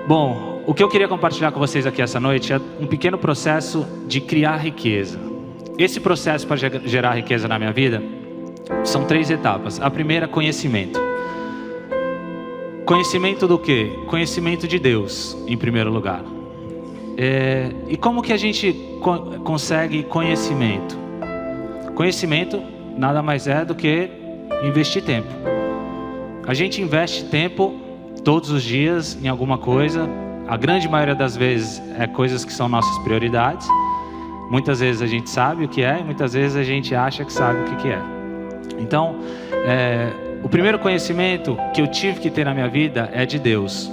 Bom, o que eu queria compartilhar com vocês aqui essa noite é um pequeno processo de criar riqueza. Esse processo para gerar riqueza na minha vida são 3 etapas. A primeira, conhecimento. Conhecimento do quê? Conhecimento de Deus, em primeiro lugar. E como que a gente consegue conhecimento? Conhecimento nada mais é do que investir tempo. A gente investe tempo todos os dias em alguma coisa. A grande maioria das vezes é coisas que são nossas prioridades. Muitas vezes a gente sabe o que é e muitas vezes a gente acha que sabe o que é. Então, o primeiro conhecimento que eu tive que ter na minha vida é de Deus.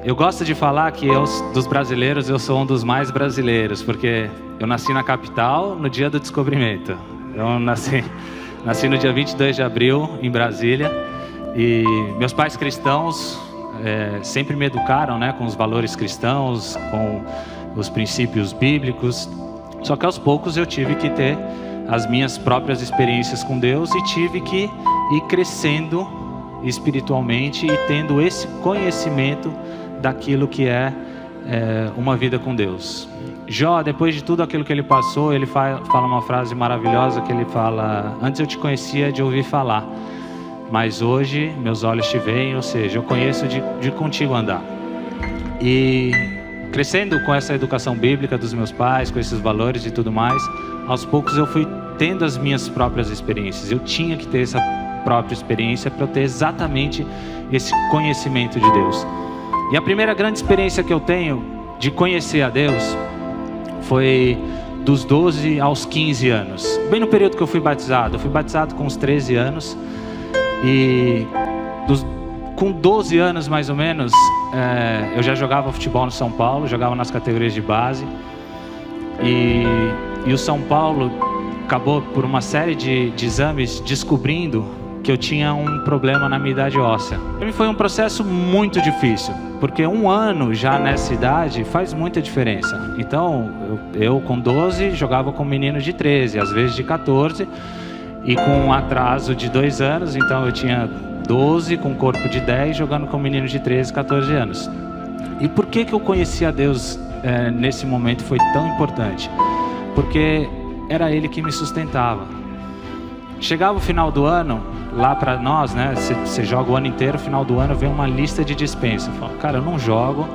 Eu gosto de falar que dos brasileiros, eu sou um dos mais brasileiros, porque eu nasci na capital no dia do descobrimento. Eu nasci no dia 22 de abril, em Brasília, e meus pais cristãos sempre me educaram, né, com os valores cristãos, com os princípios bíblicos. Só que aos poucos eu tive que ter as minhas próprias experiências com Deus e tive que ir crescendo espiritualmente e tendo esse conhecimento daquilo que é uma vida com Deus. Jó, depois de tudo aquilo que ele passou, ele fala uma frase maravilhosa que ele fala: antes eu te conhecia de ouvir falar, mas hoje meus olhos te veem, ou seja, eu conheço de contigo andar. E crescendo com essa educação bíblica dos meus pais, com esses valores e tudo mais, aos poucos eu fui tendo as minhas próprias experiências. Eu tinha que ter essa própria experiência para eu ter exatamente esse conhecimento de Deus. E a primeira grande experiência que eu tenho de conhecer a Deus foi dos 12 aos 15 anos. Bem no período que eu fui batizado. Eu fui batizado com uns 13 anos. E com 12 anos mais ou menos, eu já jogava futebol no São Paulo, jogava nas categorias de base. E o São Paulo acabou, por uma série de exames, descobrindo que eu tinha um problema na minha idade óssea. Para mim foi um processo muito difícil, porque 1 ano já nessa idade faz muita diferença. Então, eu com 12 jogava com meninos de 13, às vezes de 14, e com um atraso de 2 anos, então eu tinha 12 com corpo de 10, jogando com meninos de 13, 14 anos. E por que eu conheci a Deus nesse momento foi tão importante? Porque era Ele que me sustentava. Chegava o final do ano, lá para nós, né? Você joga o ano inteiro, final do ano vem uma lista de dispensa. Eu falo, cara, eu não jogo,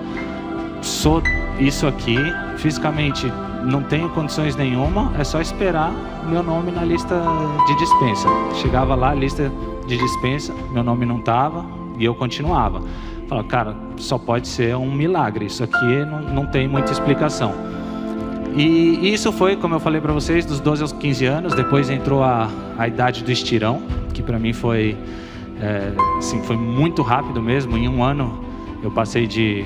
sou isso aqui, fisicamente não tenho condições nenhuma, é só esperar o meu nome na lista de dispensa. Chegava lá, lista de dispensa, meu nome não estava e eu continuava. Falava, cara, só pode ser um milagre, isso aqui não tem muita explicação. E isso foi, como eu falei para vocês, dos 12 aos 15 anos. Depois entrou a idade do estirão, que para mim foi foi muito rápido mesmo. Em 1 ano eu passei de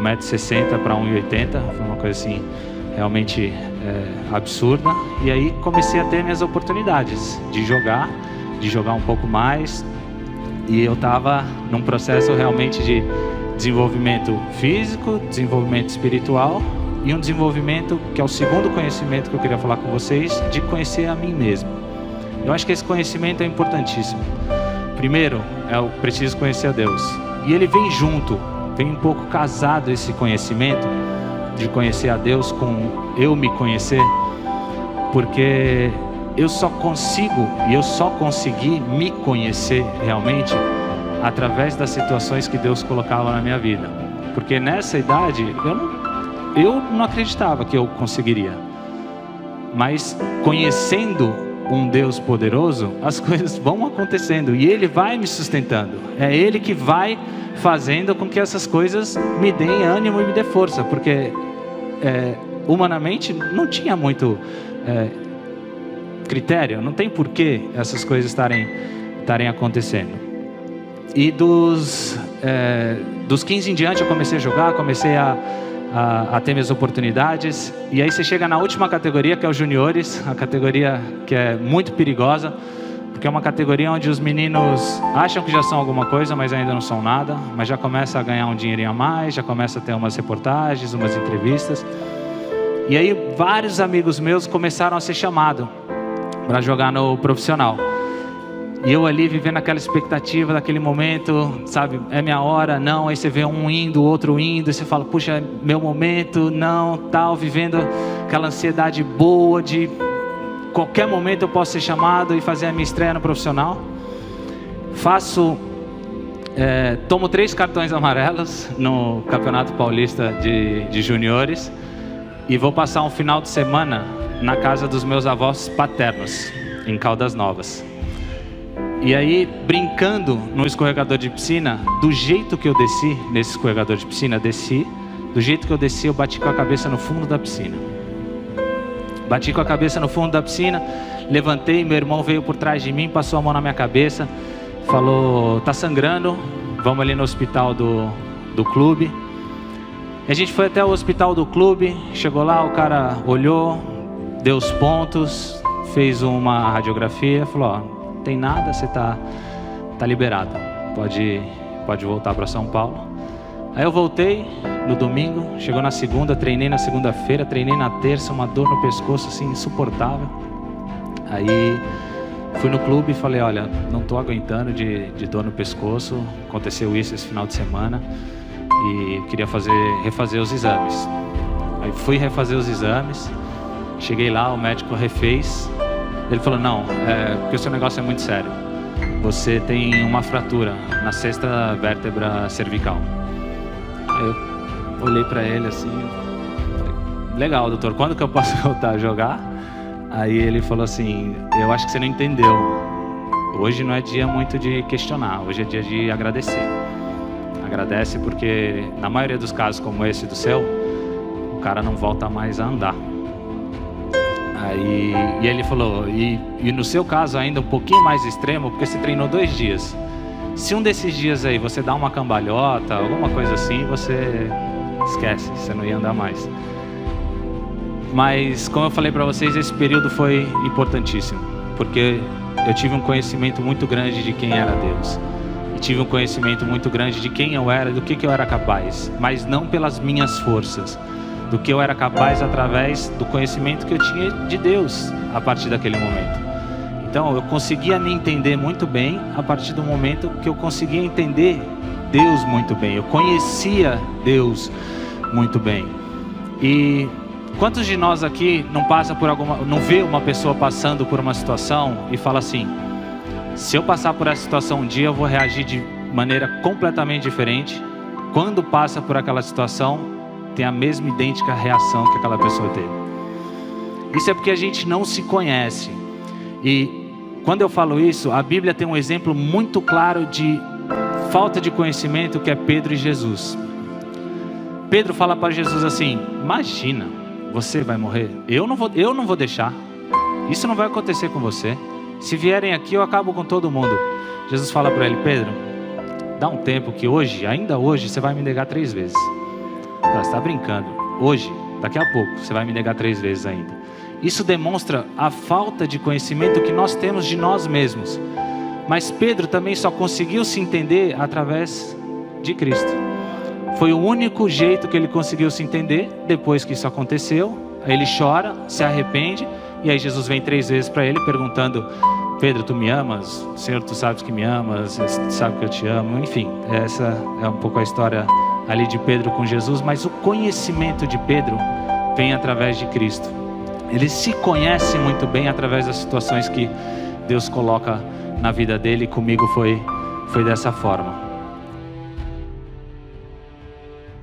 1,60 m para 1,80 m, foi uma coisa assim realmente absurda. E aí comecei a ter minhas oportunidades de jogar um pouco mais. E eu estava num processo realmente de desenvolvimento físico, desenvolvimento espiritual e um desenvolvimento, que é o segundo conhecimento que eu queria falar com vocês, de conhecer a mim mesmo. Eu acho que esse conhecimento é importantíssimo. Primeiro, eu preciso conhecer a Deus. E ele vem junto, vem um pouco casado esse conhecimento, de conhecer a Deus com eu me conhecer, porque eu só consegui me conhecer realmente através das situações que Deus colocava na minha vida. Porque nessa idade, eu não acreditava que eu conseguiria. Mas conhecendo um Deus poderoso, as coisas vão acontecendo e Ele vai me sustentando. É Ele que vai fazendo com que essas coisas me deem ânimo e me dê força. Porque humanamente não tinha muito critério, não tem porquê essas coisas estarem acontecendo. E dos 15 em diante eu comecei a jogar, comecei a ter minhas oportunidades. E aí você chega na última categoria, que é os juniores, a categoria que é muito perigosa, porque é uma categoria onde os meninos acham que já são alguma coisa, mas ainda não são nada, mas já começa a ganhar um dinheirinho a mais, já começa a ter umas reportagens, umas entrevistas. E aí vários amigos meus começaram a ser chamados para jogar no profissional. E eu ali vivendo aquela expectativa daquele momento, sabe, é minha hora, não, aí você vê um indo, outro indo, e você fala, puxa, é meu momento, não, tal, vivendo aquela ansiedade boa de qualquer momento eu posso ser chamado e fazer a minha estreia no profissional. Tomo 3 cartões amarelos no Campeonato Paulista de Juniores e vou passar um final de semana na casa dos meus avós paternos, em Caldas Novas. E aí, brincando no escorregador de piscina, do jeito que eu desci, nesse escorregador de piscina, do jeito que eu desci, eu bati com a cabeça no fundo da piscina. Bati com a cabeça no fundo da piscina, levantei, meu irmão veio por trás de mim, passou a mão na minha cabeça, falou, tá sangrando, vamos ali no hospital do clube. E a gente foi até o hospital do clube, chegou lá, o cara olhou, deu os pontos, fez uma radiografia, falou, ó, tem nada, você tá liberado, pode voltar para São Paulo. Aí eu voltei no domingo, chegou na segunda, treinei na segunda-feira, treinei na terça, uma dor no pescoço assim insuportável. Aí fui no clube e falei, olha, não tô aguentando de dor no pescoço, aconteceu isso esse final de semana e queria refazer os exames. Aí fui refazer os exames, cheguei lá, o médico refez. Ele falou, não, porque o seu negócio é muito sério. Você tem uma fratura na 6ª vértebra cervical. Aí eu olhei pra ele assim, falei, legal, doutor, quando que eu posso voltar a jogar? Aí ele falou assim, eu acho que você não entendeu. Hoje não é dia muito de questionar, hoje é dia de agradecer. Agradece porque na maioria dos casos como esse do seu, o cara não volta mais a andar. E ele falou, e no seu caso ainda um pouquinho mais extremo, porque você treinou 2 dias. Se um desses dias aí você dá uma cambalhota, alguma coisa assim, você esquece, você não ia andar mais. Mas como eu falei para vocês, esse período foi importantíssimo, porque eu tive um conhecimento muito grande de quem era Deus. E tive um conhecimento muito grande de quem eu era, do que eu era capaz, mas não pelas minhas forças. Do que eu era capaz através do conhecimento que eu tinha de Deus a partir daquele momento. Então eu conseguia me entender muito bem a partir do momento que eu conseguia entender Deus muito bem. Eu conhecia Deus muito bem. E quantos de nós aqui não vê uma pessoa passando por uma situação e fala assim, se eu passar por essa situação um dia eu vou reagir de maneira completamente diferente. Quando passa por aquela situação tem a mesma idêntica reação que aquela pessoa teve. Isso é porque a gente não se conhece. E quando eu falo isso, a Bíblia tem um exemplo muito claro de falta de conhecimento, que é Pedro e Jesus. Pedro fala para Jesus assim, imagina, você vai morrer, eu não vou deixar, isso não vai acontecer com você, se vierem aqui eu acabo com todo mundo. Jesus fala para ele, Pedro, dá um tempo que ainda hoje você vai me negar 3 vezes. Você está brincando, hoje, daqui a pouco, você vai me negar 3 vezes ainda. Isso demonstra a falta de conhecimento que nós temos de nós mesmos. Mas Pedro também só conseguiu se entender através de Cristo. Foi o único jeito que ele conseguiu se entender. Depois que isso aconteceu, aí ele chora, se arrepende, e aí Jesus vem 3 vezes para ele perguntando, Pedro, tu me amas? Senhor, tu sabes que me amas, tu sabe que eu te amo. Enfim, essa é um pouco a história ali de Pedro com Jesus, mas o conhecimento de Pedro vem através de Cristo. Ele se conhece muito bem através das situações que Deus coloca na vida dele, e comigo foi dessa forma.